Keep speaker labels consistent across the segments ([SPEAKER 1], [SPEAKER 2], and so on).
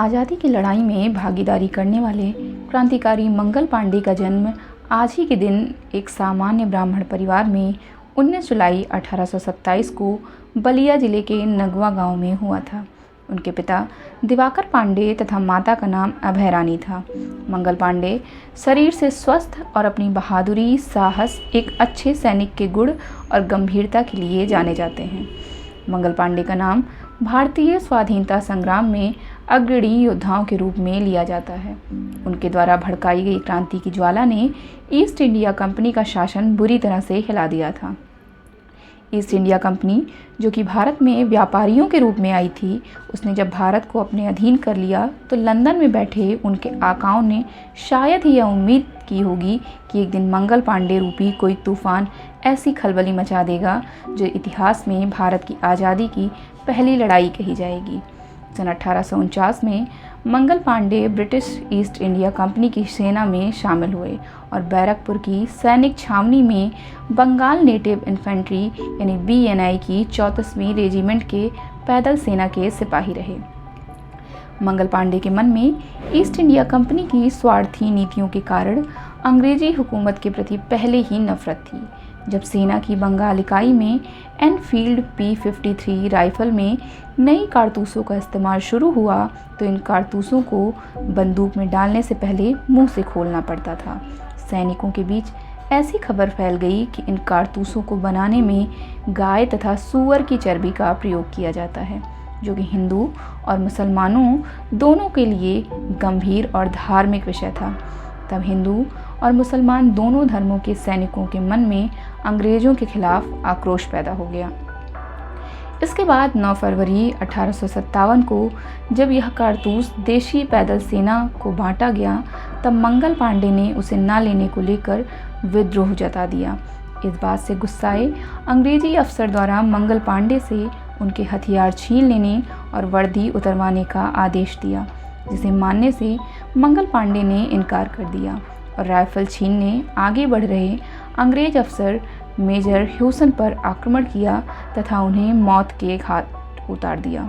[SPEAKER 1] आज़ादी की लड़ाई में भागीदारी करने वाले क्रांतिकारी मंगल पांडे का जन्म आज ही के दिन एक सामान्य ब्राह्मण परिवार में 19 जुलाई 1827 को बलिया जिले के नगवा गांव में हुआ था। उनके पिता दिवाकर पांडे तथा माता का नाम अभय रानी था। मंगल पांडे शरीर से स्वस्थ और अपनी बहादुरी, साहस, एक अच्छे सैनिक के गुण और गंभीरता के लिए जाने जाते हैं। मंगल पांडे का नाम भारतीय स्वाधीनता संग्राम में अग्रणी योद्धाओं के रूप में लिया जाता है। उनके द्वारा भड़काई गई क्रांति की ज्वाला ने ईस्ट इंडिया कंपनी का शासन बुरी तरह से हिला दिया था। ईस्ट इंडिया कंपनी, जो कि भारत में व्यापारियों के रूप में आई थी, उसने जब भारत को अपने अधीन कर लिया तो लंदन में बैठे उनके आकाओं ने शायद ही यह उम्मीद की होगी कि एक दिन मंगल पांडे रूपी कोई तूफान ऐसी खलबली मचा देगा जो इतिहास में भारत की आज़ादी की पहली लड़ाई कही जाएगी। सन 1849 में Mangal Pandey British East India Company की सेना में शामिल हुए और बैरकपुर की सैनिक छावनी में बंगाल नेटिव इन्फेंट्री यानी BNI की 34वीं रेजिमेंट के पैदल सेना के सिपाही रहे। मंगल पांडे के मन में ईस्ट इंडिया कंपनी की स्वार्थी नीतियों के कारण अंग्रेजी हुकूमत के प्रति पहले ही नफरत थी। जब सेना की बंगाल इकाई में एनफील्ड P53 राइफल में नई कारतूसों का इस्तेमाल शुरू हुआ तो इन कारतूसों को बंदूक में डालने से पहले मुंह से खोलना पड़ता था। सैनिकों के बीच ऐसी खबर फैल गई कि इन कारतूसों को बनाने में गाय तथा सूअर की चर्बी का प्रयोग किया जाता है, जो कि हिंदू और मुसलमानों दोनों के लिए गंभीर और धार्मिक विषय था। तब हिंदू और मुसलमान दोनों धर्मों के सैनिकों के मन में अंग्रेजों के खिलाफ आक्रोश पैदा हो गया। इसके बाद 9 फरवरी 1857 को जब यह कारतूस देशी पैदल सेना को बांटा गया, तब मंगल पांडे ने उसे न लेने को लेकर विद्रोह जता दिया। इस बात से गुस्साए अंग्रेजी अफसर द्वारा मंगल पांडे से उनके हथियार छीन लेने और वर्दी उतरवाने का आदेश दिया, जिसे मानने से मंगल पांडे ने इनकार कर दिया और राइफल छीनने आगे बढ़ रहे अंग्रेज अफसर मेजर ह्यूसन पर आक्रमण किया तथा उन्हें मौत के घाट उतार दिया।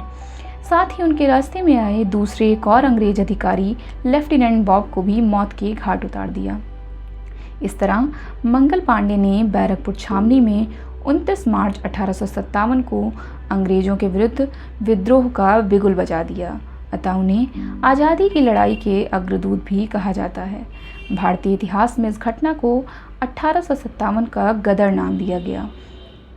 [SPEAKER 1] साथ ही उनके रास्ते में आए दूसरे एक और अंग्रेज अधिकारी लेफ्टिनेंट बॉब को भी मौत के घाट उतार दिया। इस तरह मंगल पांडे ने बैरकपुर छावनी में 29 मार्च 1857 को अंग्रेजों के विरुद्ध विद्रोह का बिगुल बजा दिया। अतः उन्हें आज़ादी की लड़ाई के अग्रदूत भी कहा जाता है। भारतीय इतिहास में इस घटना को 1857 का गदर नाम दिया गया।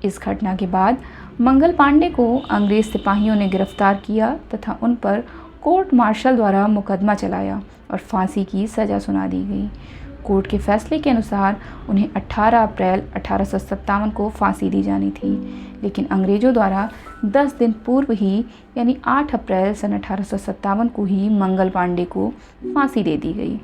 [SPEAKER 1] इस घटना के बाद मंगल पांडे को अंग्रेज सिपाहियों ने गिरफ्तार किया तथा उन पर कोर्ट मार्शल द्वारा मुकदमा चलाया और फांसी की सज़ा सुना दी गई। कोर्ट के फैसले के अनुसार उन्हें 18 अप्रैल 1857 को फांसी दी जानी थी, लेकिन अंग्रेजों द्वारा 10 दिन पूर्व ही यानी 8 अप्रैल सन 1857 को ही मंगल पांडे को फांसी दे दी गई।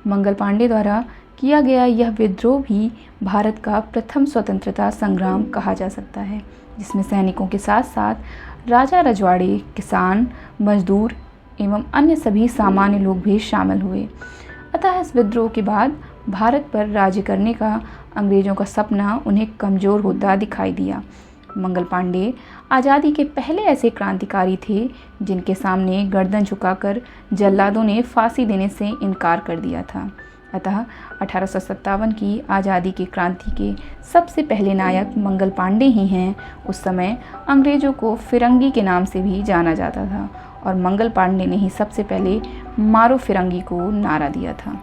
[SPEAKER 1] मंगल पांडे द्वारा किया गया यह विद्रोह भी भारत का प्रथम स्वतंत्रता संग्राम कहा जा सकता है, जिसमें सैनिकों के साथ साथ राजा रजवाड़े, किसान, मजदूर एवं अन्य सभी सामान्य लोग भी शामिल हुए। अतः इस विद्रोह के बाद भारत पर राज्य करने का अंग्रेजों का सपना उन्हें कमज़ोर होता दिखाई दिया। मंगल पांडे आज़ादी के पहले ऐसे क्रांतिकारी थे जिनके सामने गर्दन झुकाकर जल्लादों ने फांसी देने से इनकार कर दिया था। अतः 1857 की आज़ादी की क्रांति के सबसे पहले नायक मंगल पांडे ही हैं। उस समय अंग्रेज़ों को फिरंगी के नाम से भी जाना जाता था और मंगल पांडे ने ही सबसे पहले मारो फिरंगी को नारा दिया था।